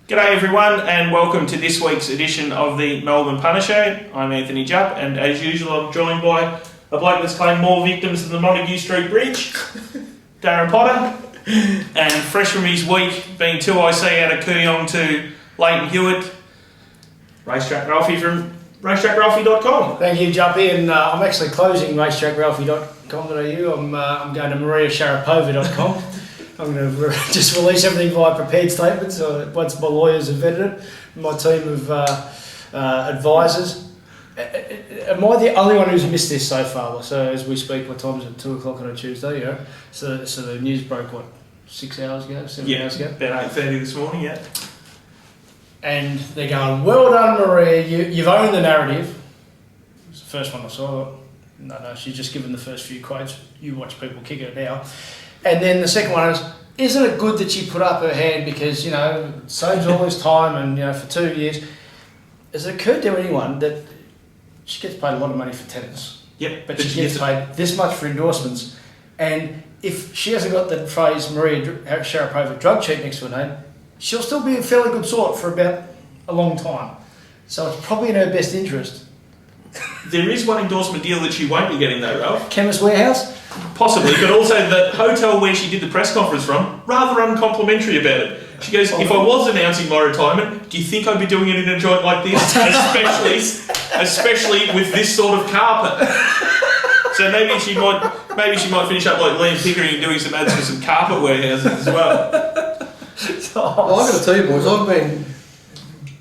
G'day everyone and welcome to this week's edition of the Melbourne Punters Show. I'm Anthony Jupp and as usual I'm joined by a bloke that's claimed more victims than the Montague Street Bridge, Darren Potter, and fresh from his week being 2IC out of Kooyong to Leighton Hewitt, Racetrack Ralphie from racetrackralphie.com. Thank you, Juppy, and I'm actually closing racetrackralphie.com.au. I'm going to Sharapova.com. I'm going to just release everything via prepared statements once my lawyers have vetted it. My team of advisors. Am I the only one who's missed this so far? So as we speak, what time's it? 2 o'clock on a Tuesday, yeah? So the news broke, what, 6 hours ago, 7 hours ago? About 8:30 this morning, yeah. And they're going, well done, Maria, you've owned the narrative. It was the first one I saw. No, she's just given the first few quotes. You watch people kick it now. And then the second one is, isn't it good that she put up her hand because, you know, saves all this time and, you know, for 2 years. Has it occurred to anyone that she gets paid a lot of money for tennis? Yep. But she gets paid this much for endorsements. And if she hasn't got the phrase Maria Sharapova drug cheat next to her name, she'll still be a fairly good sort for about a long time. So it's probably in her best interest. There is one endorsement deal that she won't be getting though, Ralph. Chemist Warehouse? Possibly, but also the hotel where she did the press conference from, rather uncomplimentary about it. She goes, if I was announcing my retirement, do you think I'd be doing it in a joint like this? especially with this sort of carpet. So maybe she might finish up like Liam Pickering and doing some ads for some carpet warehouses as well. Well, I've got to tell you boys, I've been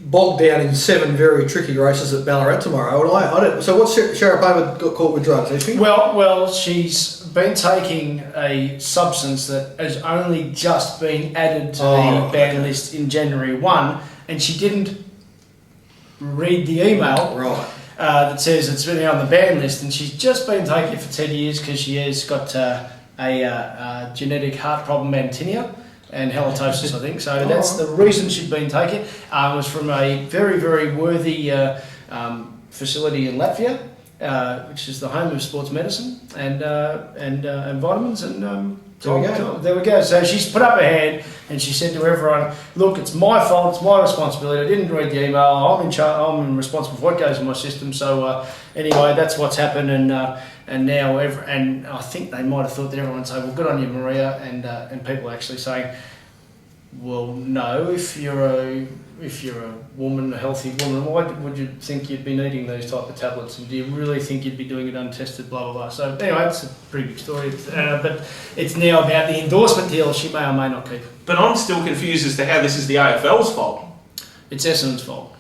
bogged down in 7 very tricky races at Ballarat tomorrow, and I don't. So what's Sharapova got caught with drugs? Has she? Well, she's been taking a substance that has only just been added to the ban list in January 1, and she didn't read the email that says it's been on the ban list, and she's just been taking it for 10 years because she has got a genetic heart problem and tinea. And halitosis, I think. So that's the reason she'd been taking it. It was from a very, very worthy facility in Latvia, which is the home of sports medicine and vitamins. And there we go. So she's put up her hand and she said to everyone, "Look, it's my fault. It's my responsibility. I didn't read the email. I'm in charge. I'm responsible for what goes in my system." So anyway, that's what's happened. And now, and I think they might have thought that everyone would say, well, good on you, Maria, and people actually saying, well, no, if you're a woman, a healthy woman, why would you think you'd be needing these type of tablets? And do you really think you'd be doing it untested, blah, blah, blah. So anyway, it's a pretty big story. But it's now about the endorsement deal she may or may not keep. But I'm still confused as to how this is the AFL's fault. It's Essendon's fault.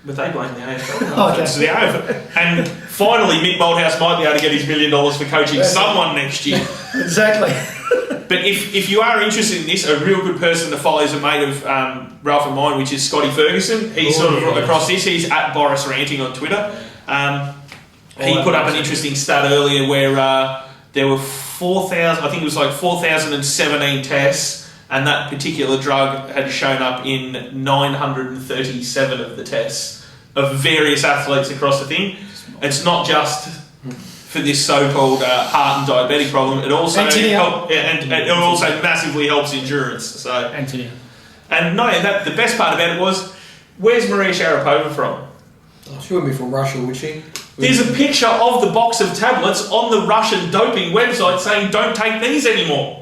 But they blame the AFL. Okay. It's the AFL. And finally, Mick Moldhouse might be able to get his $1 million for coaching someone next year. Exactly. But if you are interested in this, a real good person to follow is a mate of Ralph and mine, which is Scotty Ferguson. He's across this. He's at Boris Ranting on Twitter. He put up an interesting stat earlier where there were 4,000, I think it was like 4,017 tests, and that particular drug had shown up in 937 of the tests of various athletes across the thing. It's not just for this so-called heart and diabetic problem. It also it also massively helps endurance. So Antonia. And no, the best part about it was, where's Maria Sharapova from? Oh, she wouldn't be from Russia, would she? There's a picture of the box of tablets on the Russian doping website saying, don't take these anymore.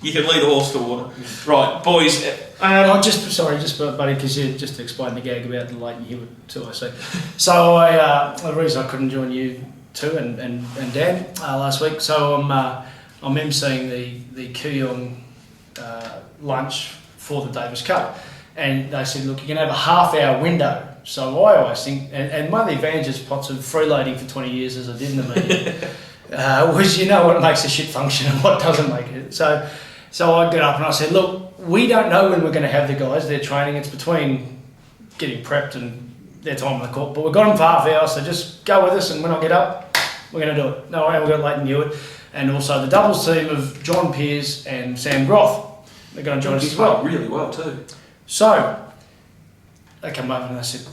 You can lead a horse to water. Right, boys. Buddy, because you just explained the gag about the Leighton Hewitt too, I see. So the reason I couldn't join you too and Dan last week, so I'm emceeing the Kooyong lunch for the Davis Cup, and they said, look, you can have a half-hour window. So I always think, and one of the advantages pots of freeloading for 20 years as I did in the media was you know what makes a shit function and what doesn't make it. So I got up and I said, look, we don't know when we're going to have the guys. They're training. It's between getting prepped and their time on the court. But we've got them for half hour, so just go with us. And when I get up, we're going to do it. No way, we've got Leighton Hewitt. And also the doubles team of John Pearce and Sam Groth. They're going to join us as well. Really well too. So they come over and they said,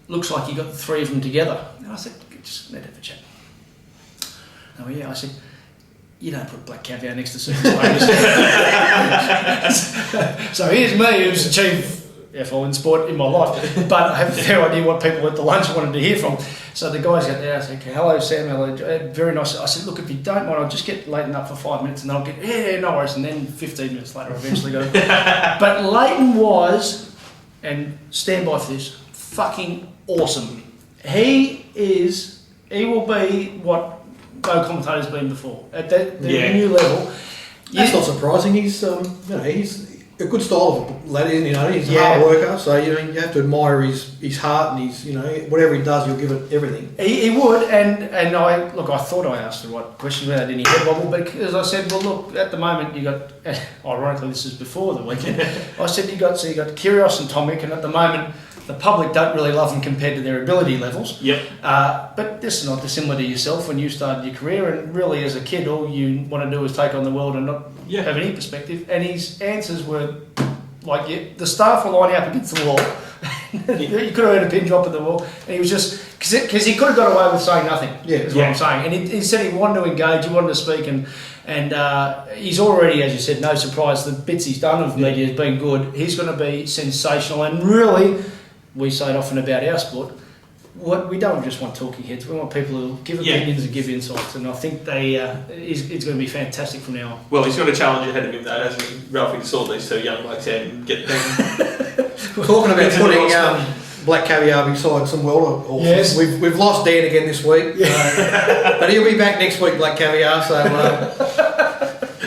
looks like you got the 3 of them together. And I said, just let have a chat. Oh yeah, I said, you don't put black caviar next to certain players. So here's me, who's achieved F1 in sport in my life, but I have no idea what people at the lunch wanted to hear from. So the guys got there, I said, okay, hello Sam, hello, very nice. I said, look, if you don't mind, I'll just get Leighton up for 5 minutes and then I'll get, yeah, no worries. And then 15 minutes later, I eventually got it. But Leighton was, and stand by for this, fucking awesome. He will be what no commentator's been before at the new level. That's not surprising. He's he's a good style of lad, isn't he? He's a hard worker, so you have to admire his heart and his whatever he does, he'll give it everything. He would, and I thought I asked the right question without any head wobble, but as I said, well look, at the moment you got, ironically this is before the weekend, I said you got Kyrgios and Tomic, and at the moment the public don't really love them compared to their ability levels. Yep. But this is not dissimilar to yourself when you started your career, and really as a kid all you want to do is take on the world and not have any perspective. And his answers were like, the staff were lining up against the wall. You could have heard a pin drop at the wall, and he was just because he could have got away with saying nothing. Is what I'm saying. And he said he wanted to engage, he wanted to speak, and he's already, as you said, no surprise. The bits he's done of media has been good. He's going to be sensational, and really, we say it often about our sport. What we don't just want talking heads. We want people who give opinions and give insights, and I think it's going to be fantastic from now on. Well, he's got a challenge ahead of him, though, hasn't he? Ralphie, to sort these two young blokes out and get them. Talking about putting black caviar beside some welter horses. Yes. We've lost Dan again this week, but he'll be back next week, black caviar. So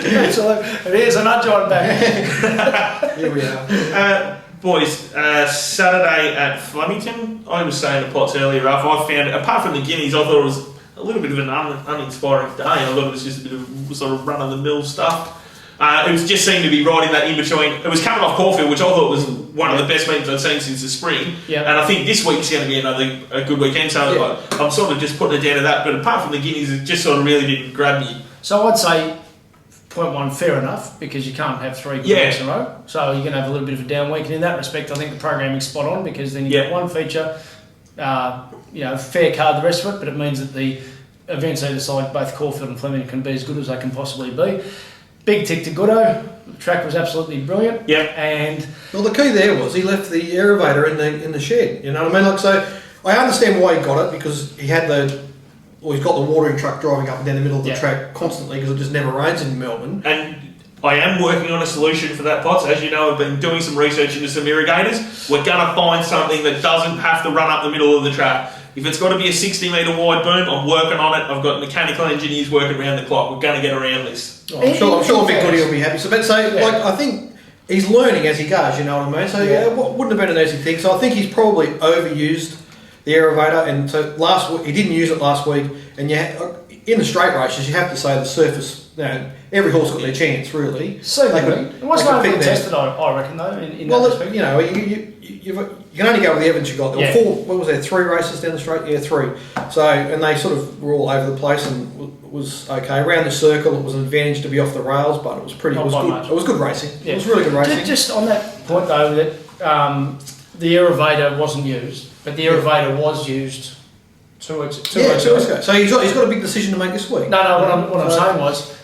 it is an unjoined back. Here we are. Boys, Saturday at Flemington. I was saying to Potts earlier, Ralph, I found, apart from the Guineas, I thought it was a little bit of an uninspiring day. I thought it was just a bit of sort of run-of-the-mill stuff. It was just seemed to be right in that in-between. It was coming off Caulfield, which I thought was one of the best meetings I've seen since the spring. And I think this week's going to be a good weekend, so I'm sort of just putting it down to that. But apart from the Guineas, it just sort of really didn't grab me. So I'd say, point one, fair enough, because you can't have 3 good weeks in a row. So you're going to have a little bit of a down week. And in that respect, I think the programming's spot on, because then you get one feature, fair card the rest of it, but it means that the events either side, both Caulfield and Flemington, can be as good as they can possibly be. Big tick to Goodo. The track was absolutely brilliant. And the key there was he left the aerovator in the shed. You know what I mean? Like, so I understand why he got it, because he's got the watering truck driving up and down the middle of the track constantly, because it just never rains in Melbourne. And I am working on a solution for that, Potts. As you know, I've been doing some research into some irrigators. We're going to find something that doesn't have to run up the middle of the track. If it's got to be a 60 metre wide boom, I'm working on it. I've got mechanical engineers working around the clock. We're going to get around this. I'm sure Big Goody will be happy. So, I think he's learning as he goes, you know what I mean? So it wouldn't have been an easy thing. So I think he's probably overused the aerovator, and so last week he didn't use it last week. And in the straight races, you have to say the surface. Every horse got their chance, really. So it wasn't overly tested, I reckon, though. In that respect. You can only go with the evidence you got. There were 4. What was there? 3 races down the straight. Yeah, 3. So and they sort of were all over the place, and it was okay around the circle. It was an advantage to be off the rails, but it was pretty. It was good. Much. It was good racing. Yeah. It was really good racing. Just on that point though, that the aerovator wasn't used, but the aerovator was used 2 weeks ago. So he's got a big decision to make this week. No. What I'm saying was,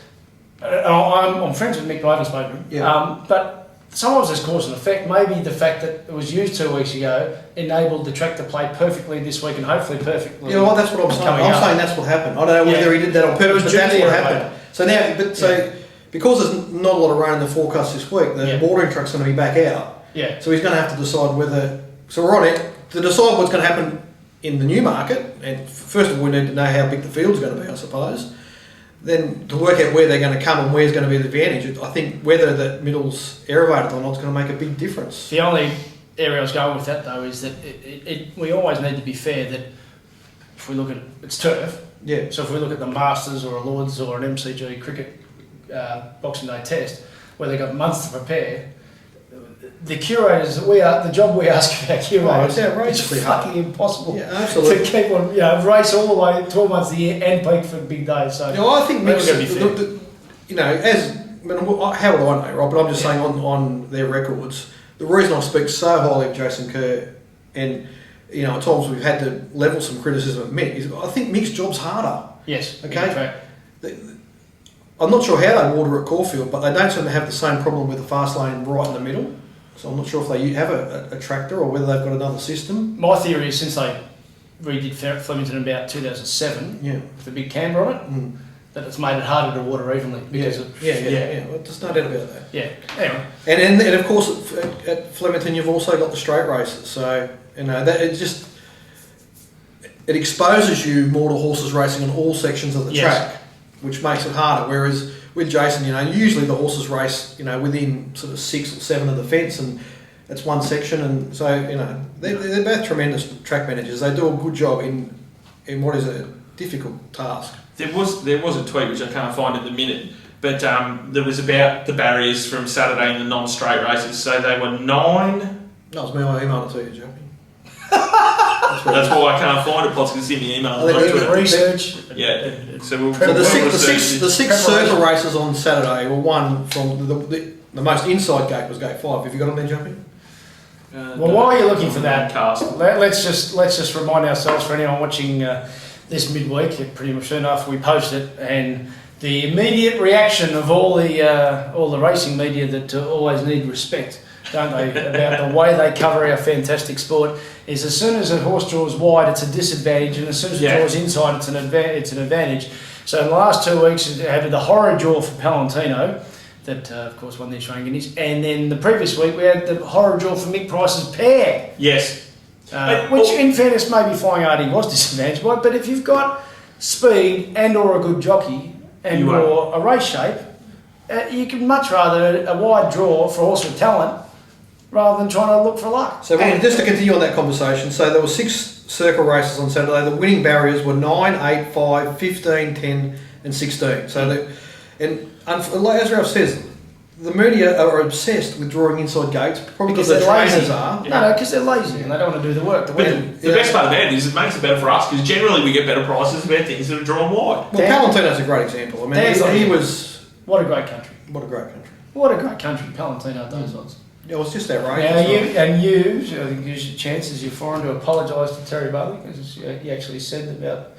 I'm friends with Mick. I haven't spoken to him. But sometimes there's cause and effect. Maybe the fact that it was used 2 weeks ago enabled the track to play perfectly this week, and hopefully perfectly. Yeah, well, that's what I'm saying. I'm saying that's what happened. I don't know whether he did that on purpose, but that's what happened. So now, because there's not a lot of rain in the forecast this week, the watering truck's going to be back out. So he's going to have to decide whether. So we're on it to decide what's going to happen in the new market. And first of all, we need to know how big the field's going to be, I suppose. Then to work out where they're going to come and where's going to be the advantage. I think whether the middle's aerovated or not is going to make a big difference. The only area I was going with that though is that we always need to be fair that if we look at it's turf. So if we look at the Masters or a Lords or an MCG cricket Boxing Day test where they got months to prepare, the curators that the job we ask of our curators, it's fucking impossible to keep on, race all the way 12 months a year and peak for big days. So I think how would I know, Rob? But I'm just saying on their records, the reason I speak so highly of Jason Kerr, and at times we've had to level some criticism at Mick, is I think Mick's job's harder. Yes. Okay. I'm not sure how they water at Caulfield, but they don't seem to have the same problem with the fast lane right in the middle. So I'm not sure if they have a tractor or whether they've got another system. My theory is since they redid Flemington in about 2007, with the big camber on it, that it's made it harder to water evenly because of... Yeah. Well, there's no doubt about that. Yeah, anyway. And of course at Flemington you've also got the straight races, so that it exposes you more to horses racing on all sections of the track, which makes it harder. Whereas with Jason, usually the horses race, within sort of 6 or 7 of the fence, and it's one section, and so they're both tremendous track managers. They do a good job in what is a difficult task. There was a tweet which I can't find at the minute, but there was about the barriers from Saturday in the non-straight races. So they were 9. That was me. I emailed it to you, Jockey. That's why I can't find it, because it's in the email. Research. Yeah. So the 6 circle races on Saturday were won from the most inside gate was gate 5. Have you got them there, Jockey? Well, while you're looking for that, let's just remind ourselves, for anyone watching this midweek, pretty much soon after we post it, and the immediate reaction of all the racing media that always need respect, don't they, about the way they cover our fantastic sport, is as soon as a horse draws wide, it's a disadvantage, and as soon as it draws inside, it's an advantage. So in the last 2 weeks, it had the horror draw for Palantino, that of course won the Australian Guineas, and then the previous week we had the horror draw for Mick Price's pair. Yes. Which in fairness maybe Flying Artie was disadvantaged by, but if you've got speed and or a good jockey and or a race shape, you can much rather a wide draw for a horse with talent rather than trying to look for luck. So just to continue on that conversation, so there were 6 circle races on Saturday. The winning barriers were 9, 8, 5, 15, 10 and 16. So as Ralph says, the media are obsessed with drawing inside gates, probably because the trainers are. No, because they're lazy and they don't want to do the work. The best part of that is it makes it better for us, because generally we get better prices about things that are drawn wide. Well, Palantino's a great example. I mean, he was... What a great country. What a great country. What a great country, Palantino at those odds. Yeah, it was just outrageous. I think use your chances, you're foreign, to apologise to Terry Bailey, because he actually said about...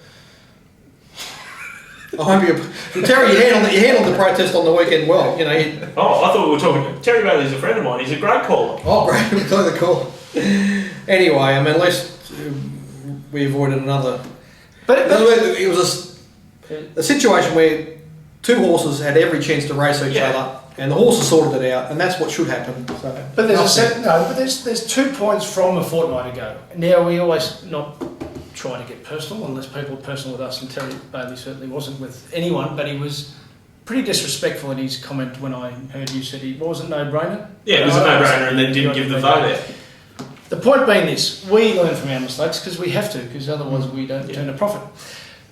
I hope Terry, you handled the protest on the weekend well. I thought we were talking. Terry Bailey's a friend of mine. He's a great caller. Oh, great! We've got the call. Anyway, I mean, unless we avoided another. But it was a situation where 2 horses had every chance to race each other, and the horses sorted it out, and that's what should happen. So, but there's 2 points from a fortnight ago. Now we always not try to get personal, unless people are personal with us, and Terry Bailey certainly wasn't with anyone, but he was pretty disrespectful in his comment when I heard you said it wasn't no-brainer. Yeah, it was a no-brainer, and then didn't give the vote out. The point being this, we learn from our mistakes because we have to, because otherwise we don't turn a profit.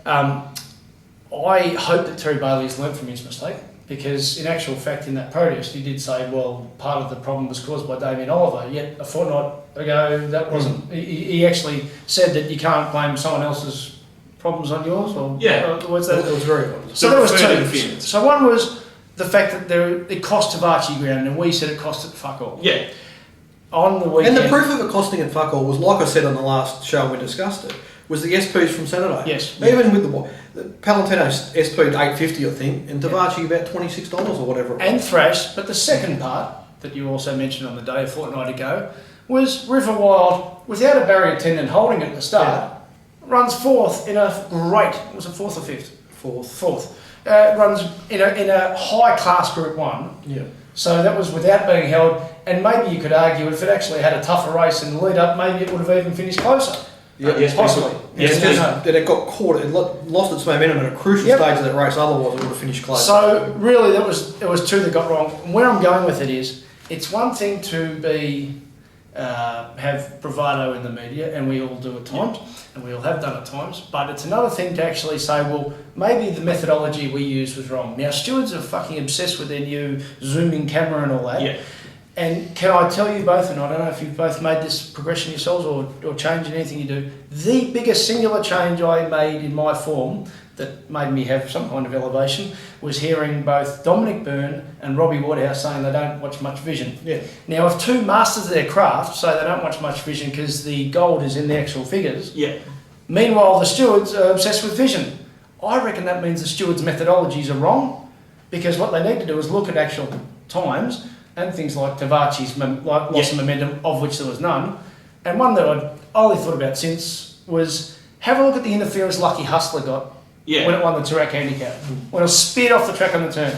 I hope that Terry Bailey has learned from his mistake, because in actual fact in that protest he did say, well, part of the problem was caused by Damien Oliver, yet a fortnight ago that wasn't... He actually said that you can't blame someone else's problems on yours, or... Yeah, it was very good. So there was 2. So one was the fact that it cost Tavachi ground, and we said it costed fuck all. Yeah. On the weekend... And the proof of it costing it fuck all was, like I said on the last show when we discussed it, was the SPs from Saturday. Yes. Even with the Palantino SP'd $8.50, I think, and Tavachi about $26 or whatever. And thrashed, but the second part that you also mentioned on the day a fortnight ago was River Wild, without a barrier attendant holding it at the start, runs 4th in a great... Was it 4th or 5th? 4th. Runs in a high-class Group 1. Yeah. So that was without being held, and maybe you could argue if it actually had a tougher race in the lead-up, maybe it would have even finished closer. Yes, possibly. Yes, that it got caught. It lost its momentum at a crucial stage of that race. Otherwise, it would have finished close. So really, it was 2 that got wrong. And where I'm going with it is, it's one thing to have bravado in the media, and we all do at times, and we all have done at times. But it's another thing to actually say, well, maybe the methodology we used was wrong. Now, stewards are fucking obsessed with their new zooming camera and all that. Yeah. And can I tell you both, and I don't know if you've both made this progression yourselves or changed anything you do, the biggest singular change I made in my form that made me have some kind of elevation was hearing both Dominic Byrne and Robbie Woodhouse saying they don't watch much vision. Yeah. Now, if 2 masters of their craft say they don't watch much vision because the gold is in the actual figures, meanwhile the stewards are obsessed with vision, I reckon that means the stewards' methodologies are wrong. Because what they need to do is look at actual times and things like Tavachi's loss of momentum, of which there was none. And one that I'd only thought about since was have a look at the interference Lucky Hustler got when it won the Toorak Handicap. When it was speared off the track on the turn.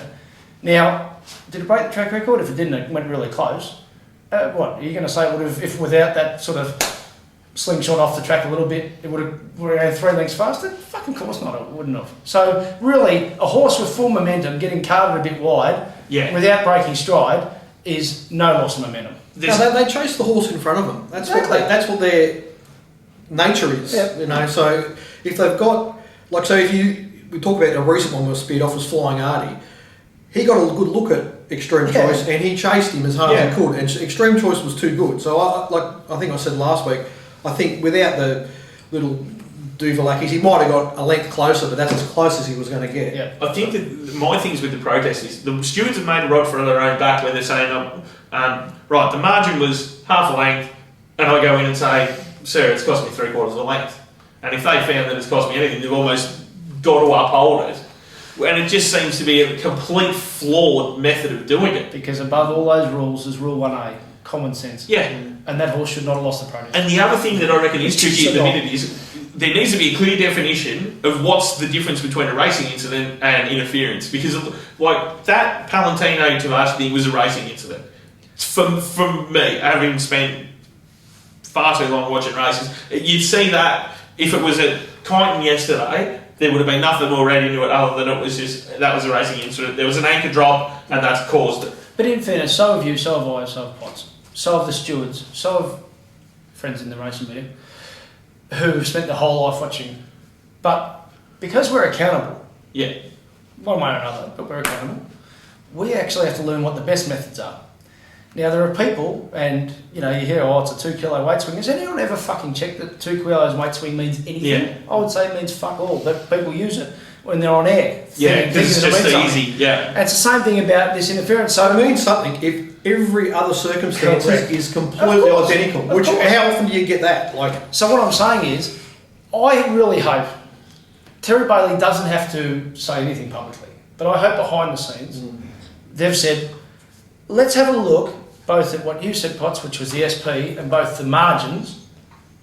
Now, did it break the track record? If it didn't, it went really close. What are you going to say? Would have, if without that sort of slingshot off the track a little bit, it would have had 3 lengths faster? Fucking course not, it wouldn't have. So really, a horse with full momentum getting carted a bit wide without breaking stride is no loss of momentum. No, they chase the horse in front of them. That's what their nature is. Yep. You know, so if they've got we talk about a recent one was speared off was Flying Artie. He got a good look at Extreme Choice and he chased him as hard as he could, and Extreme Choice was too good. So I think I said last week, I think without the little Duvalakis, he might have got a length closer, but that's as close as he was going to get. Yeah. I think that my things with the protest is the stewards have made a rod for their own back where they're saying, right, the margin was half a length, and I go in and say, sir, it's cost me 3/4 of a length. And if they found that it's cost me anything, they've almost got to uphold it. And it just seems to be a complete flawed method of doing it. Because above all those rules is Rule 1A, common sense. Yeah. And that horse should not have lost the protest. And the other thing that I reckon is tricky at the minute is there needs to be a clear definition of what's the difference between a racing incident and interference. Because like that Palantino Tavares thing was a racing incident. From me, having spent far too long watching races, you'd see that if it was at Kyneton yesterday, there would have been nothing more read into it other than it was just, that was a racing incident. There was an anchor drop and that's caused it. But in fairness, so have you, so have I, so have Potts, so have the stewards, so have friends in the racing media who've spent their whole life watching. But because we're accountable, one way or another, but we're accountable, we actually have to learn what the best methods are. Now, there are people, and you hear, it's a 2 kilo weight swing. Has anyone ever fucking checked that 2 kilos weight swing means anything? Yeah. I would say it means fuck all, but people use it when they're on air. Yeah, because it's just easy. Yeah. And it's the same thing about this interference. So it means something if every other circumstance is completely identical. How often do you get that? So what I'm saying is, I really hope Terry Bailey doesn't have to say anything publicly, but I hope behind the scenes they've said, let's have a look both at what you said, Potts, which was the SP, and both the margins.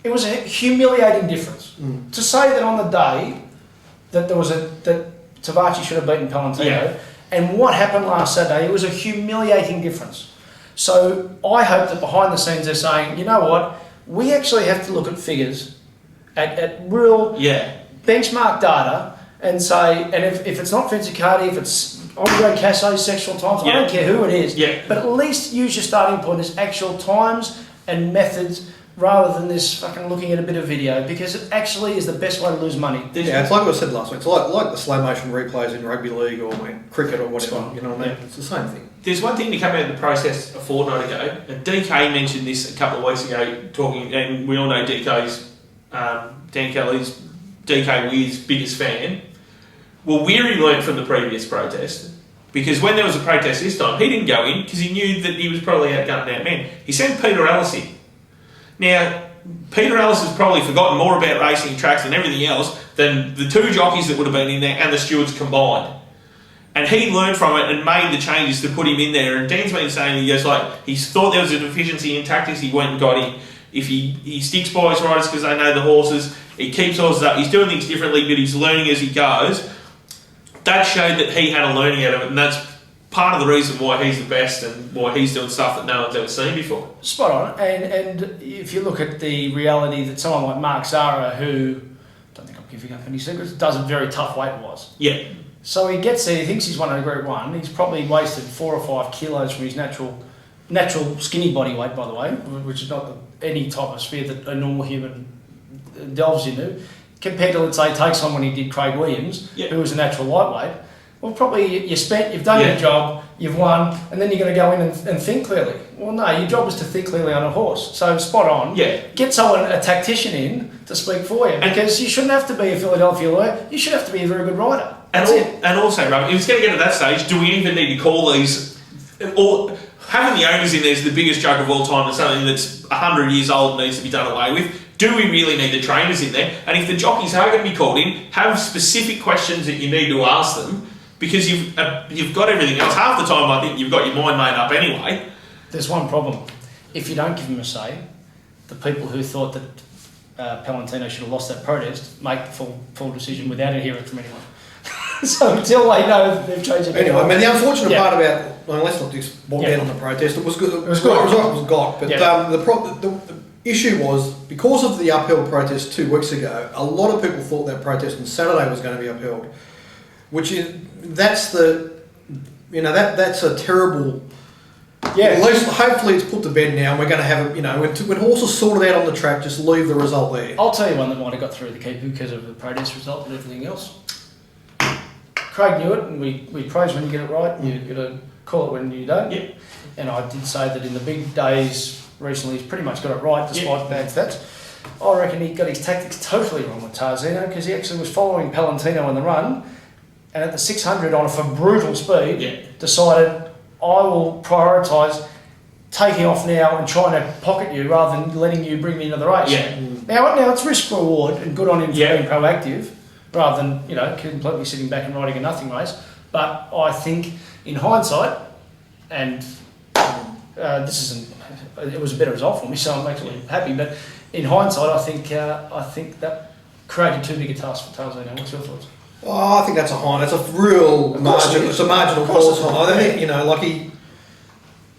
It was a humiliating difference. To say that on the day that that Tavachi should have beaten Palantino, and what happened last Saturday, it was a humiliating difference. So I hope that behind the scenes they're saying, you know what, we actually have to look at figures, at real benchmark data, and say, and if it's not Vincicardi, if it's Andre Casso's sexual times, I don't care who it is, but at least use your starting point as actual times and methods rather than this fucking looking at a bit of video, because it actually is the best way to lose money. Yeah, it's like I said last week, it's like the slow motion replays in rugby league or cricket or whatever, you know what I mean? It's the same thing. There's one thing to come out of the process a fortnight ago, and DK mentioned this a couple of weeks ago, talking, and we all know DK's, Dan Kelly's, DK Weir's biggest fan. Well, Weary learned from the previous protest, because when there was a protest this time, he didn't go in because he knew that he was probably outgunned and outmanned. He sent Peter Ellis in. Now, Peter Ellis has probably forgotten more about racing tracks and everything else than the 2 jockeys that would have been in there and the stewards combined. And he learned from it and made the changes to put him in there. And Dan's been saying, he thought there was a deficiency in tactics, he went and got him. If he sticks by his riders because they know the horses, he keeps horses up, he's doing things differently, but he's learning as he goes. That showed that he had a learning out of it, and that's part of the reason why he's the best and why he's doing stuff that no one's ever seen before. Spot on. And if you look at the reality that someone like Mark Zara, who, I don't think I'm giving up any secrets, does a very tough weight-wise. Yeah. So he gets there, he thinks he's won a Group 1, he's probably wasted 4 or 5 kilos from his natural skinny body weight, by the way, which is not any type of sphere that a normal human delves into, compared to, let's say, takes on when he did Craig Williams, who was a natural lightweight. Well, probably you've done your job, you've won, and then you're going to go in and think clearly. Well, no, your job is to think clearly on a horse. So spot on. Yeah. Get a tactician in to speak for you, because you shouldn't have to be a Philadelphia lawyer. You should have to be a very good rider. And also, Rob, if it's going to get to that stage, do we even need to call these? Or having the owners in there is the biggest joke of all time, and something that's 100 years old and needs to be done away with. Do we really need the trainers in there? And if the jockeys are going to be called in, have specific questions that you need to ask them because you've got everything else. Half the time, I think you've got your mind made up anyway. There's one problem. If you don't give him a say, the people who thought that Palantino should have lost that protest make the full decision without hearing from anyone. So until they know that they've changed it. Anyway, I mean, the unfortunate part about, well, let's not just walk down on the protest. It was good. It was good. It was got. But the issue was, because of the upheld protest 2 weeks ago, a lot of people thought that protest on Saturday was going to be upheld, which is that's a terrible. Yeah. At least, hopefully, it's put to bed now, and we're going to have when horses sorted out on the track, just leave the result there. I'll tell you one that might have got through the keeper because of the protest result and everything else. Craig knew it, and we praise when you get it right. You've got to call it when you don't. Yep. And I did say that in the big days recently, he's pretty much got it right despite bad stats. I reckon he got his tactics totally wrong with Tarzino, because he actually was following Palantino on the run, and at the 600 on for brutal speed, decided I will prioritise taking off now and trying to pocket you rather than letting you bring me into the race. Yeah. Now it's risk reward, and good on him for being proactive, rather than completely sitting back and riding a nothing race. But I think in hindsight, and it was a better result for me, so I'm actually happy. But in hindsight, I think that created too big a task for Tarzino. What's your thoughts? Oh, I think that's a real margin. It's a marginal course. I think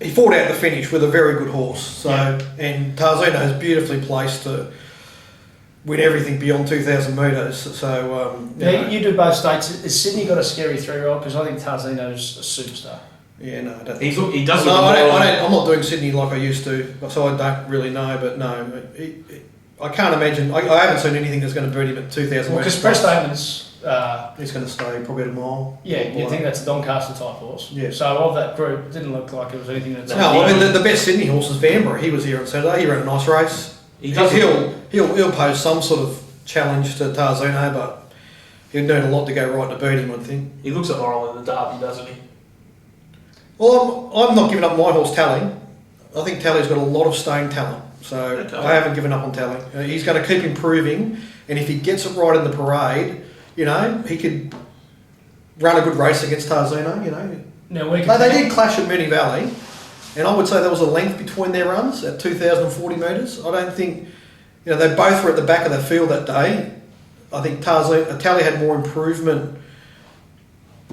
he fought out the finish with a very good horse. So and Tarzino is beautifully placed to win everything beyond 2,000 metres. So you do both states. Has Sydney got a scary 3-year-old? Because I think Tarzino's a superstar. Yeah, no, I don't he does. No, I'm not doing Sydney like I used to, so I don't really know. But no, I can't imagine. I haven't seen anything that's going to beat him at 2,000. Well, because Press Damon's. He's going to stay probably at a mile. Yeah, you think that's a Doncaster type horse. Yeah. So of that group, it didn't look like it was anything that's. No, I mean the best Sydney horse is Vanbrugh. He was here on Saturday. He ran a nice race. He'll pose some sort of challenge to Tarzino, but he'll need a lot to go right to beat him, I think. He looks at Laurel in the Derby, doesn't he? Well, I'm not giving up my horse Tally. I think Tally's got a lot of staying talent, so I haven't given up on Tally. He's going to keep improving, and if he gets it right in the parade, he could run a good race against Tarzino. Now they did clash at Moonee Valley, and I would say there was a length between their runs at 2,040 metres. I don't think, they both were at the back of the field that day. I think Tally had more improvement.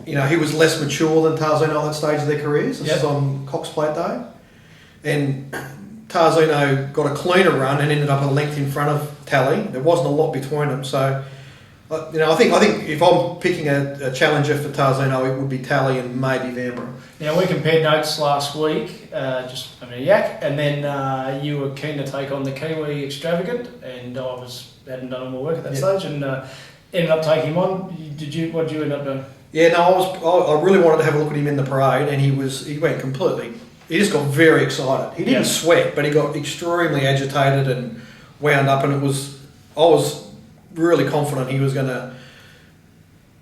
He was less mature than Tarzino at that stage of their careers. This is on Cox Plate Day. And Tarzino got a cleaner run and ended up a length in front of Tally. There wasn't a lot between them. So, I think if I'm picking a challenger for Tarzino, it would be Tally and maybe Vanbrugh. Now, we compared notes last week, just having a yak, and then you were keen to take on the Kiwi Extravagant, and I hadn't done all my work at that stage, and ended up taking him on. What did you end up doing? Yeah, no, I really wanted to have a look at him in the parade, and he went completely. He just got very excited. He didn't sweat, but he got extremely agitated and wound up, and I was really confident he was going to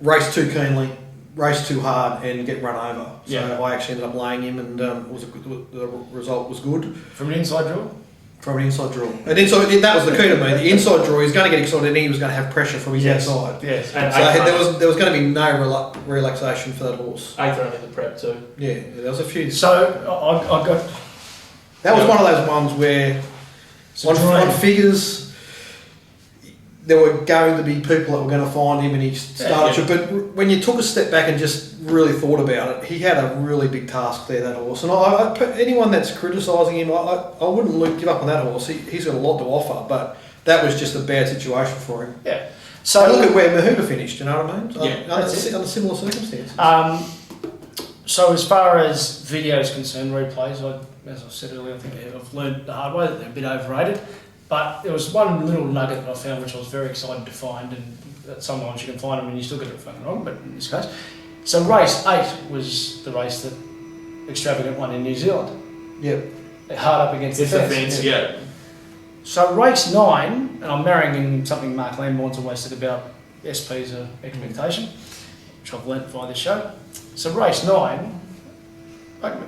race too keenly, race too hard, and get run over. So I actually ended up laying him, and the result was good. From an inside draw? From an inside draw. And that was the key to me. The inside draw, he was going to get excited, and he was going to have pressure from his outside. Yes. So there was going to be no relaxation for that horse. 8th round in the prep too. Yeah, there was a few. So I got... That was one of those ones where on figures, there were going to be people that were going to find him, and he started. But when you took a step back and just really thought about it, he had a really big task there, that horse. And anyone that's criticising him, I wouldn't give up on that horse. He's got a lot to offer, but that was just a bad situation for him. Yeah. So look at where Mahuda finished. You know what I mean? Yeah. Under similar circumstances. So as far as video is concerned, replays, as I said earlier, I think I've learned the hard way that they're a bit overrated. But there was one little nugget that I found which I was very excited to find, and sometimes you can find them and you still get it fucking wrong, but in this case. So race 8 was the race that Extravagant won in New Zealand. Yep. Hard up against the fence. Yeah. So race 9, and I'm marrying in something Mark Lambourne's always said about SP's expectation, which I've learnt via this show. So race 9,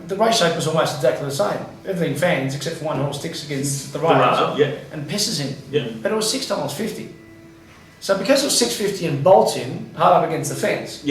the race shape was almost exactly the same. Everything fans, except for one horse, sticks against the rails and pisses him. Yeah. But it was $6.50. So because it was $6.50 and bolts in, hard up against the fence,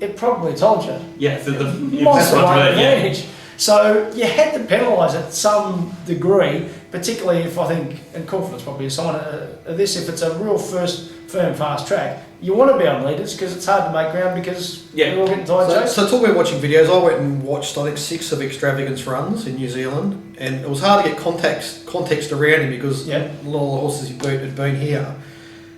it probably told you. Yeah, Monster weight advantage. So you had to penalise at some degree, particularly if I think, and confidence probably is someone this, if it's a real firm fast track, you want to be on leaders because it's hard to make ground because you're all getting tired. So talking about watching videos, I went and watched I think 6 of Extravagance runs in New Zealand, and it was hard to get context around him because a lot of the horses he beat had been here.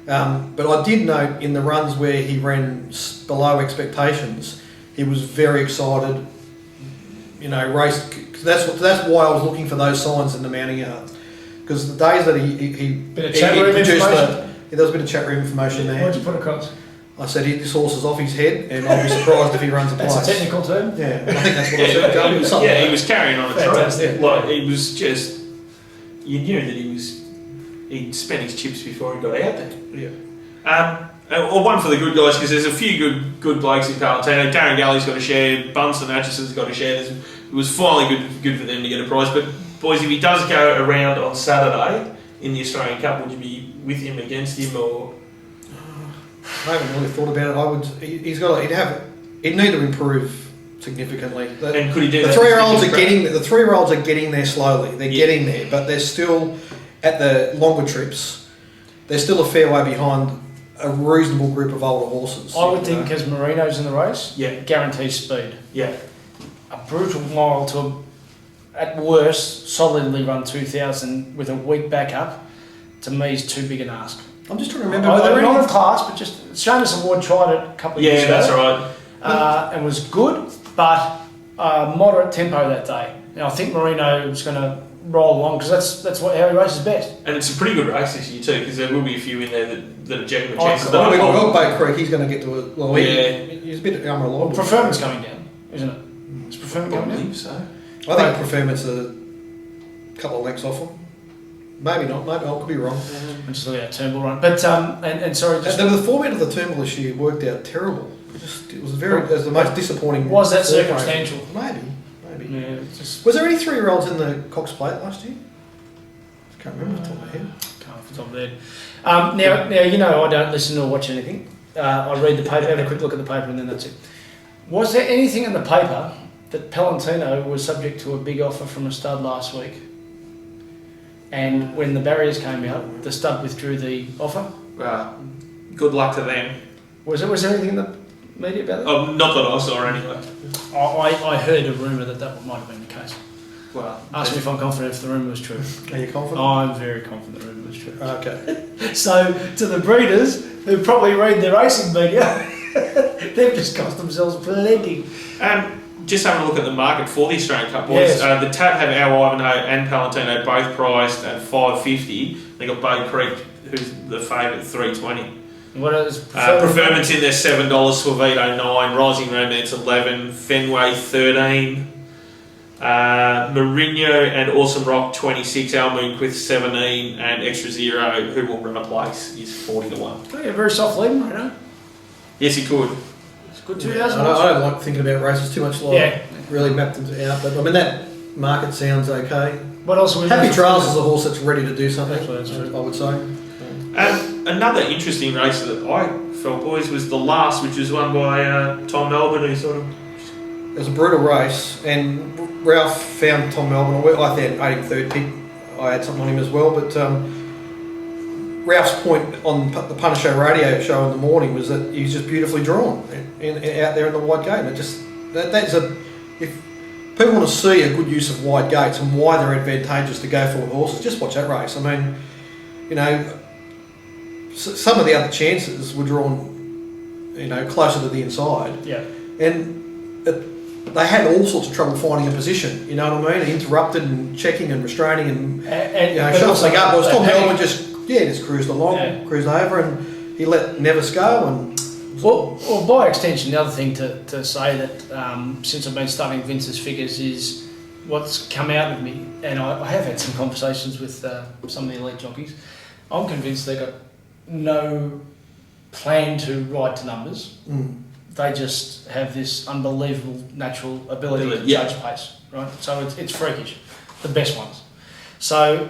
But I did note in the runs where he ran below expectations, he was very excited. Raced. That's why I was looking for those signs in the mounting yard. Because the days that he produced there was a bit of chat room information there. What did you put across? I said this horse is off his head, and I'll be surprised if he runs a place. That's a technical term. Yeah, I think that's what I said. He was carrying on a track. Like he was just, you knew that he'd spent his chips before he got out there. Yeah. Or one for the good guys, because there's a few good blokes in Palantino. Darren Galley's got a share, Bunsen Atchison's got a share. It was finally good for them to get a prize. But boys, if he does go around on Saturday in the Australian Cup, would you be with him, against him, or? I haven't really thought about it. I would. He'd need to improve significantly. And could he do the that? 3-year-olds are getting. The 3-year-olds are getting there slowly. They're getting there, but they're still at the longer trips. They're still a fair way behind a reasonable group of older horses. I would think because Marino's in the race, guarantees speed. Yeah. A brutal mile to, at worst, solidly run 2,000 with a weak backup, to me is too big an ask. I'm just trying to remember. They're not of class, but just Seamus Award tried it a couple of years ago. Yeah, that's right. And was good, but moderate tempo that day. Now I think Marino was going to roll along because that's how he races best. And it's a pretty good race this year too, because there will be a few in there that are genuine chances. We've got Bay Creek. He's going to get to it. Well, he's a bit unreliable. Preferment's coming down, isn't it? Is Preferment coming down? I believe so. I think Preferment's a couple of lengths off him. Maybe not. Maybe I could be wrong. I'm just looking at Turnbull run, but and sorry, just the format of the Turnbull this year worked out terrible. It was the most disappointing. Was that circumstantial? Maybe. Yeah, was there any 3-year-olds in the Cox Plate last year? I can't remember off the top of my head. Can't off the top of my head. Now I don't listen or watch anything. I read the paper, have a quick look at the paper, and then that's it. Was there anything in the paper that Palantino was subject to a big offer from a stud last week? And when the barriers came out, the stud withdrew the offer? Good luck to them. Was there anything in the media about that? Not that I saw anyway. I heard a rumour that might have been the case. Well, ask me if I'm confident if the rumour was true. Are you confident? I'm very confident the rumour was true. Okay. So, to the breeders who probably read the racing media, they've just cost themselves plenty. Just having a look at the market for the Australian Cup boys. Yes. The Tab have our Ivanhoe and Palantino both priced at $5.50. They got Bay Creek, who's the favourite, $3.20. What is Preferment's in there $7, Suavito $9, Rising Romance $11, Fenway $13, Mourinho and Awesome Rock $26, Almoon Quith $17, and Extra Zero, who will run a place, is $40 to 1. Oh, yeah, very soft lead, Marino. Yes, he could. It's good 2,000. I don't like thinking about races too much. Really mapped them out, but I mean that market sounds okay. What else? Happy Trails is a horse that's ready to do something. That's true. I would say. Another interesting race that I felt, boys, was the last, which was won by Tom Melbourne, who sort of... It was a brutal race, and Ralph found Tom Melbourne. I think I had him third pick. I had something on him as well, but Ralph's point on the Punter Show radio show in the morning was that he's just beautifully drawn out there in the wide gate. And if people want to see a good use of wide gates and why they're advantageous to go for horses, just watch that race. I mean, some of the other chances were drawn, closer to the inside. Yeah. And they had all sorts of trouble finding a position. You know what I mean? Interrupted and checking and restraining and shuffling up. Whereas Tom Melbourne just cruised along, cruised over, and he let Nevis go. And well, by extension, the other thing to say that since I've been studying Vince's figures is what's come out of me, and I have had some conversations with some of the elite jockeys. I'm convinced they've got no plan to ride to numbers. They just have this unbelievable natural ability to judge pace, right? So it's freakish, the best ones. So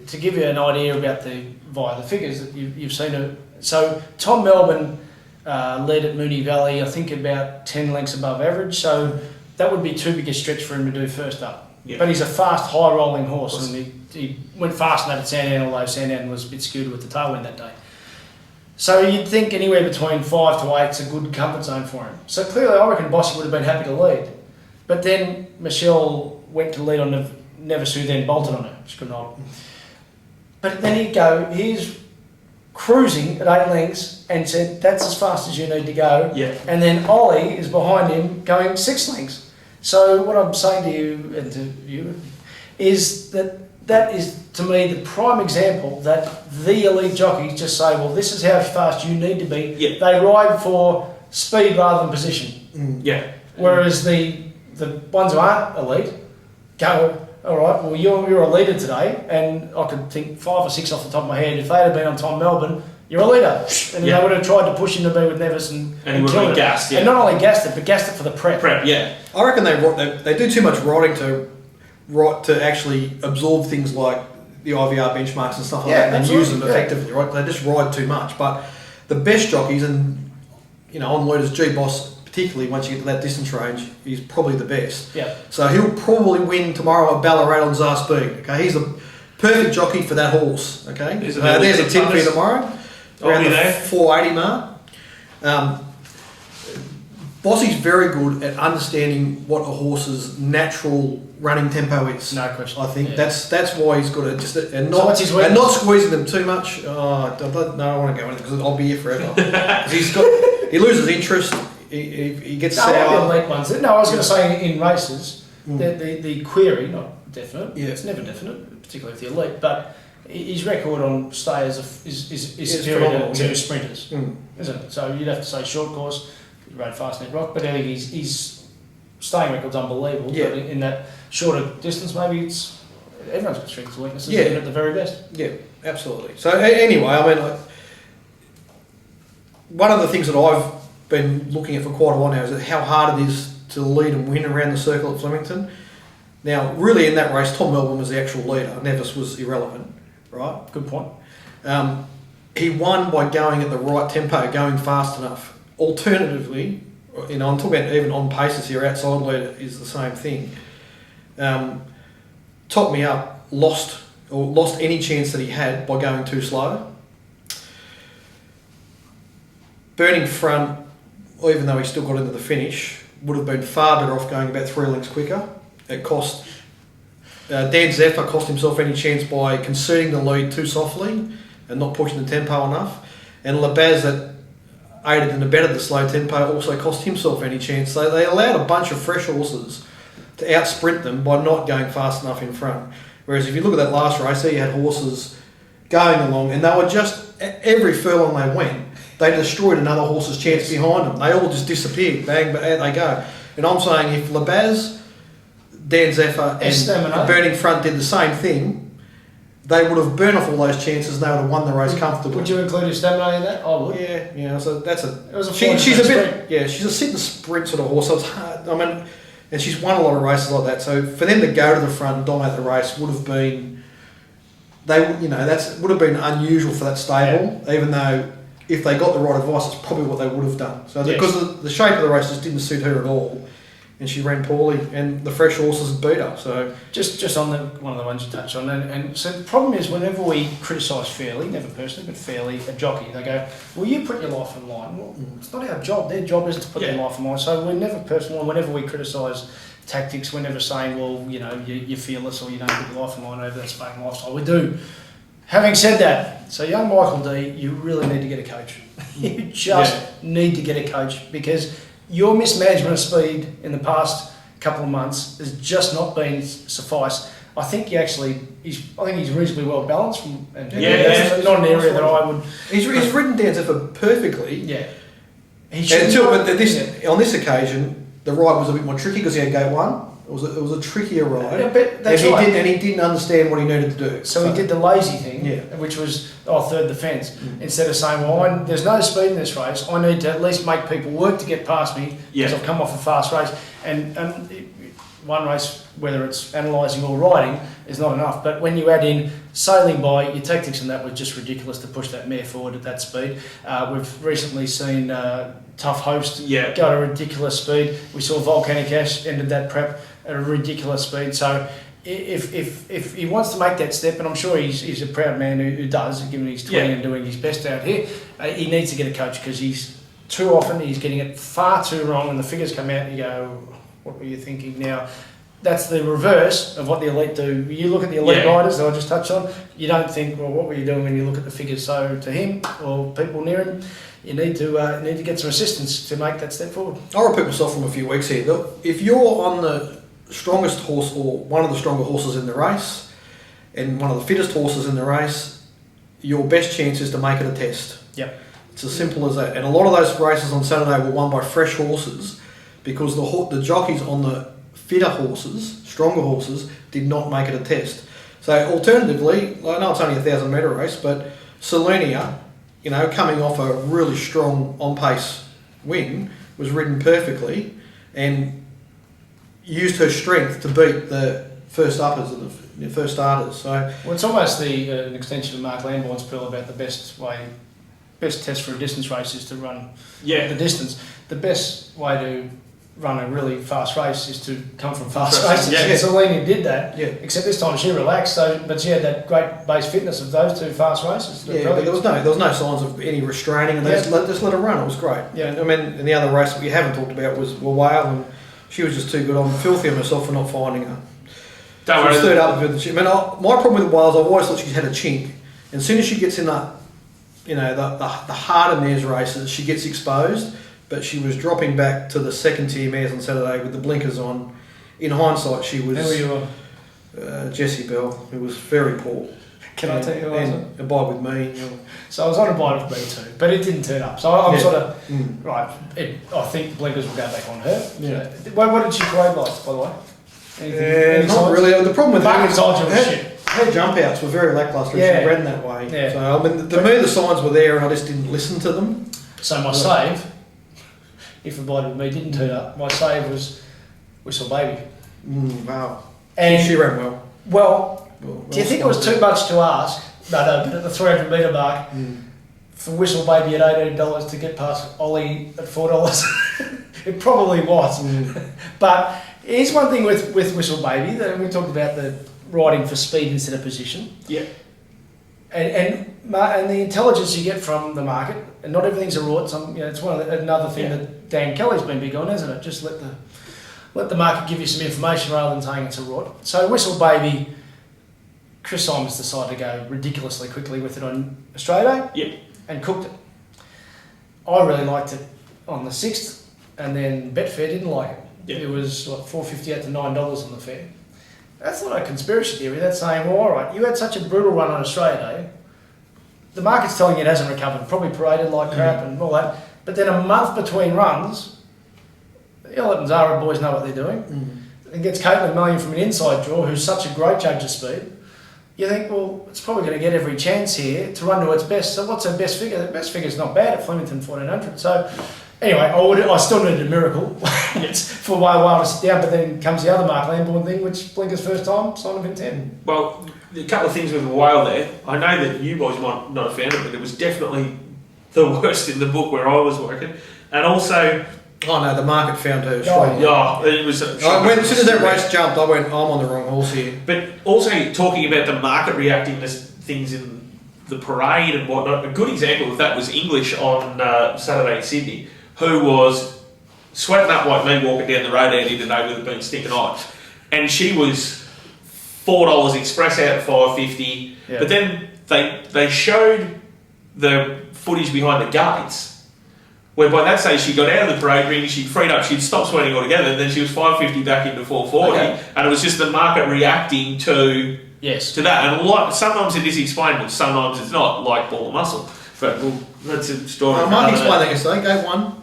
to give you an idea about via the figures that you've seen, so Tom Melbourne led at Moonee Valley, I think about 10 lengths above average, so that would be too big a stretch for him to do first up. Yeah. But he's a fast, high-rolling horse, and he went fast enough at Sandown, although Sandown was a bit skewed with the tailwind that day. So you'd think anywhere between 5 to 8 is a good comfort zone for him. So clearly I reckon Bossy would have been happy to lead. But then Michelle went to lead on Nevis, who then bolted on her. She couldn't hold. But then he'd go, he's cruising at 8 lengths and said, that's as fast as you need to go. Yeah. And then Ollie is behind him going 6 lengths. So what I'm saying to you and to you is that is, to me, the prime example that the elite jockeys just say, well, this is how fast you need to be. Yeah. They ride for speed rather than position. Yeah. Whereas the ones who aren't elite go, all right, well, you're a leader today, and I could think 5 or 6 off the top of my head. If they'd have been on Tom Melbourne, you're a leader. And they would have tried to push him to be with Nevis and he would have been gassed, yeah. And not only gassed it, but gassed it for the prep. Yeah. I reckon they do too much riding to actually absorb things like the IVR benchmarks and stuff like that, and use them effectively, right? They just ride too much. But the best jockeys, and on leaders, G-Boss, particularly once you get to that distance range, he's probably the best. Yeah. So he'll probably win tomorrow at Ballarat on Czar Speed. Okay, he's the perfect jockey for that horse. Okay, there's a tip for you tomorrow around the 480 mark. Bossy's very good at understanding what a horse's natural running tempo is. No question. I think that's why he's got to and not not squeezing them too much. I don't want to go into it because I'll be here forever. He loses interest. He gets sour. The elite ones. No, I was going to say in races, the query, not definite. Yeah. It's never definite, particularly with the elite, but his record on stayers is superior to sprinters, isn't it? So you'd have to say short course. He rode fast in rock, but I think his staying record's unbelievable. Yeah. But in that shorter distance, maybe everyone's got strengths and weaknesses, even at the very best. Yeah, absolutely. So anyway, I mean, one of the things that I've been looking at for quite a while now is how hard it is to lead and win around the circle at Flemington. Now, really in that race, Tom Melbourne was the actual leader. Nevis was irrelevant, right? Good point. He won by going at the right tempo, going fast enough. Alternatively, I'm talking about even on paces here, outside leader is the same thing. Top Me Up lost any chance that he had by going too slow. Burning Front, even though he still got into the finish, would have been far better off going about 3 lengths quicker. It cost Dan Zephyr cost himself any chance by conceding the lead too softly and not pushing the tempo enough. And Labaz, that aided and abetted the slow tempo, also cost himself any chance. So they allowed a bunch of fresh horses to outsprint them by not going fast enough in front. Whereas if you look at that last race, there you had horses going along, and they were just, every furlong they went, they destroyed another horse's chance behind them. They all just disappeared. Bang, but out they go. And I'm saying if Labaz, Dan Zephyr and Burning Front did the same thing, they would have burnt off all those chances and they would have won the race comfortably. Would you include Estamina in that? I would. Yeah. So that's she's a bit. She's a sit and sprint sort of horse. So it's hard. I mean, and she's won a lot of races like that. So for them to go to the front and dominate the race would have been, would have been unusual for that stable. Yeah. Even though if they got the right advice, it's probably what they would have done. So because the shape of the race just didn't suit her at all. And she ran poorly, and the fresh horses beat her. So just on one of the ones you touched on, and so the problem is whenever we criticise fairly, never personally, but fairly, a jockey, they go, "Well, you put your life on the line." Well, it's not our job. Their job isn't to put their life on the line. So we're never personal. Whenever we criticise tactics, we're never saying, "Well, you're fearless or you don't put your life on the line over that Spartan lifestyle." We do. Having said that, so young Michael D, you really need to get a coach. You just need to get a coach because your mismanagement of speed in the past couple of months has just not been suffice. I think he's reasonably well balanced. Not an area that I would. He's ridden Dan Zephyr perfectly. Yeah. On this occasion, the ride was a bit more tricky because he had gate one. It was a trickier ride. And he didn't understand what he needed to do. So he did the lazy thing, which was third the fence. Instead of saying, well, there's no speed in this race, I need to at least make people work to get past me because I've come off a fast race. And one race, whether it's analysing or riding, is not enough. But when you add in sailing by, your tactics and that was just ridiculous to push that mare forward at that speed. We've recently seen Tough Host go at a ridiculous speed. We saw Volcanic Ash ended that prep at a ridiculous speed. So if he wants to make that step, and I'm sure he's a proud man who does, given he's 20 and doing his best out here, he needs to get a coach, because he's too often he's getting it far too wrong, and the figures come out and you go, what were you thinking now? That's the reverse of what the elite do. You look at the elite riders that I just touched on, you don't think, well, what were you doing when you look at the figures? So to him, or people near him, you need to get some assistance to make that step forward. I'll repeat myself from a few weeks here. Look, if you're on the strongest horse or one of the stronger horses in the race and one of the fittest horses in the race, your best chance is to make it a test. Yep. It's as simple as that. And a lot of those races on Saturday were won by fresh horses because the jockeys on the fitter horses, stronger horses, did not make it a test. So alternatively, I know it's only a 1,000 metre race, but Selenia, coming off a really strong on-pace win, was ridden perfectly and used her strength to beat the first uppers and the first starters. So it's almost an extension of Mark Lambourne's pill about the best test for a distance race is to run the distance. The best way to run a really fast race is to come from fast races. And Selena did that, except this time she relaxed. But she had that great base fitness of those two fast races. But there was no signs of any restraining, and they just let her run. It was great. Yeah, I mean, and the other race that we haven't talked about was Whale, and she was just too good. I'm filthy on myself for not finding her. Don't worry. Third up with the chink. My problem with Wales, I've always thought she's had a chink, and as soon as she gets in that, the harder mares races, she gets exposed. But she was dropping back to the second tier mares on Saturday with the blinkers on. In hindsight, she was. Who were you on? Jessie Bell, who was very poor. Can I tell you who I was on? Abide with me. So I was on Abide with me too, but it didn't turn up. So I'm sort of right. I think the blinkers will go back on her. Yeah. What did she parade like, by the way? Anything, not signs? Really. The problem with her jump outs were very lacklustre. Yeah. She ran that way. Yeah. So to me, the signs were there, and I just didn't listen to them. So my save, if Abide with me didn't turn up, my save was Whistle Baby. Wow. And she ran well. Well, do you think it was too much to ask? No, but at the 300 metre mark, for Whistle Baby at $18 to get past Ollie at $4, it probably was. But here's one thing with Whistle Baby, that we talked about the riding for speed instead of position. Yeah. And the intelligence you get from the market, and not everything's a rort. It's another thing that Dan Kelly's been big on, isn't it? Just let the market give you some information rather than saying it's a rort. So Whistle Baby, Chris Simons decided to go ridiculously quickly with it on Australia. Yep. And cooked it. I really liked it on the 6th, and then Betfair didn't like it. Yep. It was $4.58 to $9 on the fair. That's not a conspiracy theory. That's saying, well, all right, you had such a brutal run on Australia Day. The market's telling you it hasn't recovered, probably paraded like crap and all that. But then a month between runs, the Elliott and Zara boys know what they're doing. And gets Caitlin Mullion from an inside draw, who's such a great judge of speed. You think, well, it's probably going to get every chance here to run to its best. So what's her best figure? The best figure's not bad at Flemington 1400. So anyway, I still needed a miracle for a while to sit down, but then comes the other Mark Lambourne thing, which Blinker's first time, sign of intent. Well, a couple of things with the whale there. I know that you boys might not have found it, but it was definitely the worst in the book where I was working. And also... Oh no, the market found her strong. Yeah, it was... As soon as that race jumped, I went, I'm on the wrong horse here. But also talking about the market reacting to things in the parade and whatnot, a good example of that was English on Saturday in Sydney, who was sweating up like me walking down the road out here today with it being stinking hot. And she was $4 express out at $5.50. Yeah. But then they showed the footage behind the gates, where by that stage she got out of the parade ring, she'd freed up, she'd stopped sweating altogether, and then she was $5.50 back into $4.40, and it was just the market reacting to that. And sometimes it is explainable, sometimes it's not, like ball and muscle. But that's a story. I might explain that yesterday. Gate 1,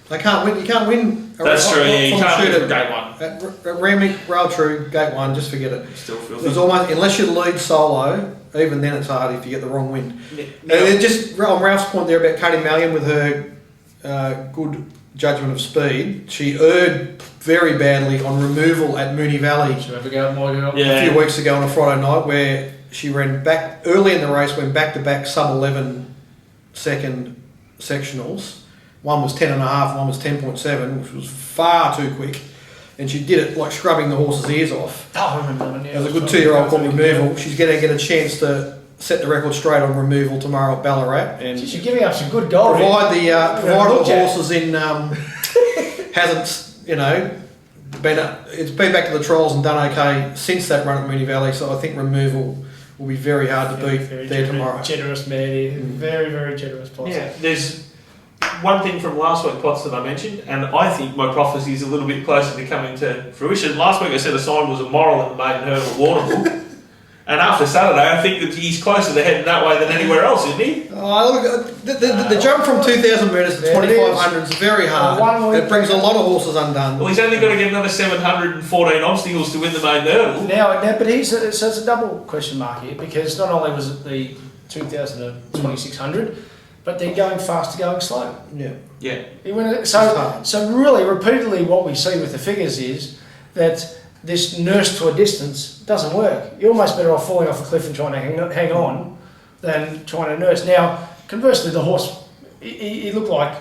they can't win. You can't win. That's true. You can't win Gate 1. At Ramick, Rail True, Gate 1. Just forget it. Still filthy. There's almost, unless you lead solo, even then it's hard if you get the wrong wind. And just on Ralph's point there about Katie Mallion with her good judgment of speed. She erred very badly on removal at Moonee Valley a few weeks ago on a Friday night, where she ran back early in the race, went back-to-back sub-11 second sectionals. One was 10.5, one was 10.7, which was far too quick. And she did it like scrubbing the horse's ears off. Oh, I remember that one, yeah. It was a good 2-year-old called Removal. She's going to get a chance to set the record straight on removal tomorrow at Ballarat. And she's giving up some good gold. Provide the horses in hasn't, it's been back to the trials and done okay since that run at Moonee Valley. So I think Removal will be very hard to beat there tomorrow. Generous mare, very, very generous Potts. Yeah, there's one thing from last week, Potts, that I mentioned, and I think my prophecy is a little bit closer to coming to fruition. Last week I said a sign was a moral in the maiden hurdle at Warrnambool. And after Saturday, I think that he's closer to heading that way than anywhere else, isn't he? The jump from 2,000 metres to 2,500 is very hard. It brings a lot of horses undone. Well, he's only got to get another 714 obstacles to win the maiden hurdle. But so it's a double question mark here, because not only was it the 2,000 to 2,600, but they're going fast to going slow. Yeah. So really, repeatedly, what we see with the figures is that this nurse to a distance doesn't work. You're almost better off falling off a cliff and trying to hang on than trying to nurse. Now, conversely, the horse, he looked like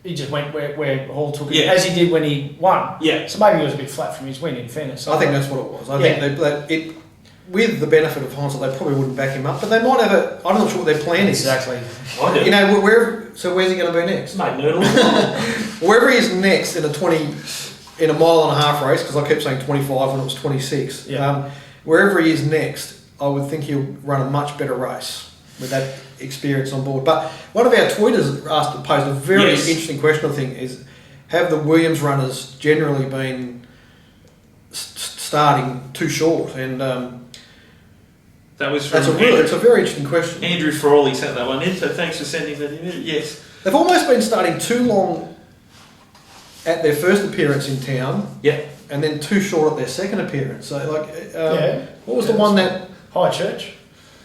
he just went where Hall took it, as he did when he won. Yeah. So maybe he was a bit flat from his win, in fairness. I think that's what it was. I think that with the benefit of hindsight, they probably wouldn't back him up, but they might have I'm not sure what their plan is. Exactly. Wherever. So where's he going to be next? Mate, Noodle. Wherever he is next in a 1.5 race, because I kept saying 25 when it was 26. Yeah. Wherever he is next, I would think he'll run a much better race with that experience on board. But one of our tweeters posed a very interesting question, I think, is have the Williams runners generally been starting too short? And it's a very interesting question. Andrew Frawley sent that one in, so thanks for sending that in. Yes. They've almost been starting too long at their first appearance in town, and then too short at their second appearance. So, what was the one that High Church?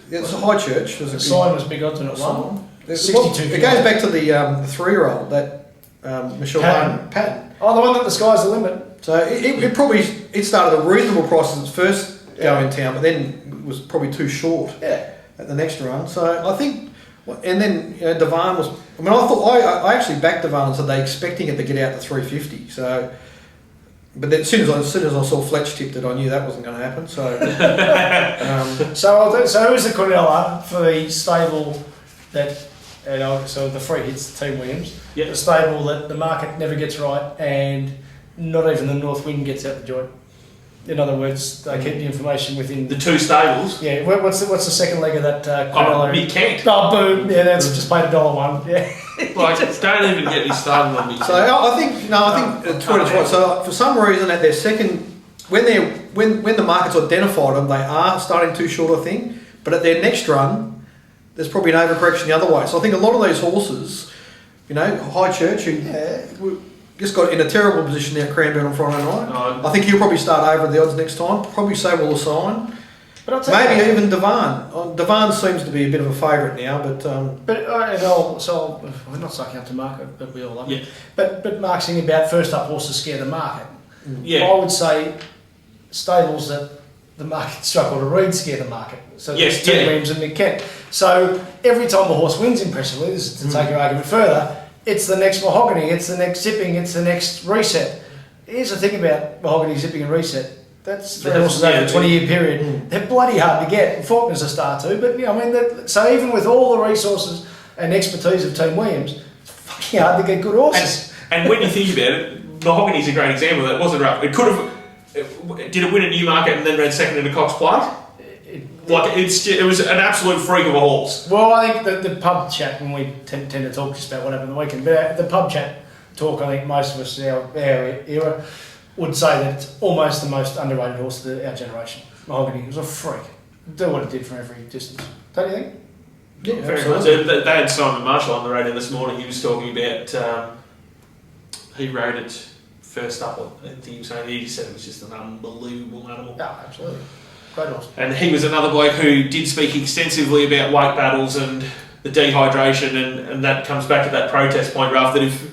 Yeah, it was a High Church. The sign was big odds and it won. 62. It goes back to the 3-year-old that Michelle Patton. Oh, the one that the sky's the limit. So it started a reasonable price as its first go in town, but then was probably too short at the next run. So I think. And then Devan was. I mean, I actually backed Devan and said they're expecting it to get out to 350. So, but then as soon as I saw Fletch tipped it, I knew that wasn't going to happen. So, so who's the Cornella for the stable that? So the free hits Team Williams. Yep. The stable that the market never gets right, and not even the North Wind gets out the joint. In other words, they keep the information within the two stables. Yeah, what's the second leg of that? Mid-Kent. Oh, boom! Yeah, that's just paid $1. Yeah. Don't even get me started on Mid-Kent. So I think Twitter's right. So for some reason, at their second, when the market's identified them, they are starting too short, I think. But at their next run, there's probably an overcorrection the other way. So I think a lot of these horses, High Church, who just got in a terrible position there at Cranbourne on Friday night. I think he'll probably start over the odds next time. Probably so will the sign. But maybe even Devan. Devan seems to be a bit of a favourite now, but we're not sucking up to market, but we all love it. But Mark's saying about first up horses scare the market. Yeah. I would say stables that the market struggle to read scare the market. So there's Team Williams and Mid-Kent. So every time a horse wins impressively, this is to take your argument further. It's the next Mahogany, it's the next Zipping, it's the next Reset. Here's the thing about Mahogany, Zipping and Reset. That's three horses over a 20-year period. They're bloody hard to get. Faulkner's a star too, but so even with all the resources and expertise of Team Williams, it's fucking hard to get good horses. And when you think about it, Mahogany's a great example of that. It wasn't rough. It could have. Did it win a Newmarket and then ran second in the Cox Plate? It was an absolute freak of a horse. Well, I think the pub chat, when we tend to talk just about what happened on the weekend, but the pub chat talk, I think most of us in our era would say that it's almost the most underrated horse of our generation. Mahogany was a freak. Do what it did from every distance. Don't you think? Yeah, very much. They had Simon Marshall on the radio this morning. He was talking about he rode it first up. I think he was saying he said it was just an unbelievable animal. Yeah, absolutely. Great horse. And he was another bloke who did speak extensively about weight battles and the dehydration, and that comes back to that protest point, Ralph, that if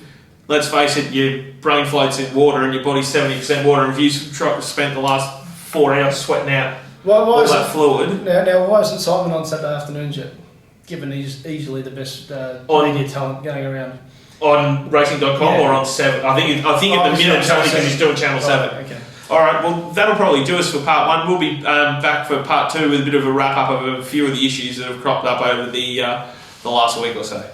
let's face it, your brain floats in water and your body's 70% water. And if you spent the last 4 hours sweating out all that fluid... Now, why isn't Simon on Saturday afternoons yet? Given he's easily the best media talent going around. On racing.com or on 7? I think at the minute it's only because he's doing Channel 7. Okay. Alright, well that'll probably do us for part 1. We'll be back for part 2 with a bit of a wrap up of a few of the issues that have cropped up over the last week or so.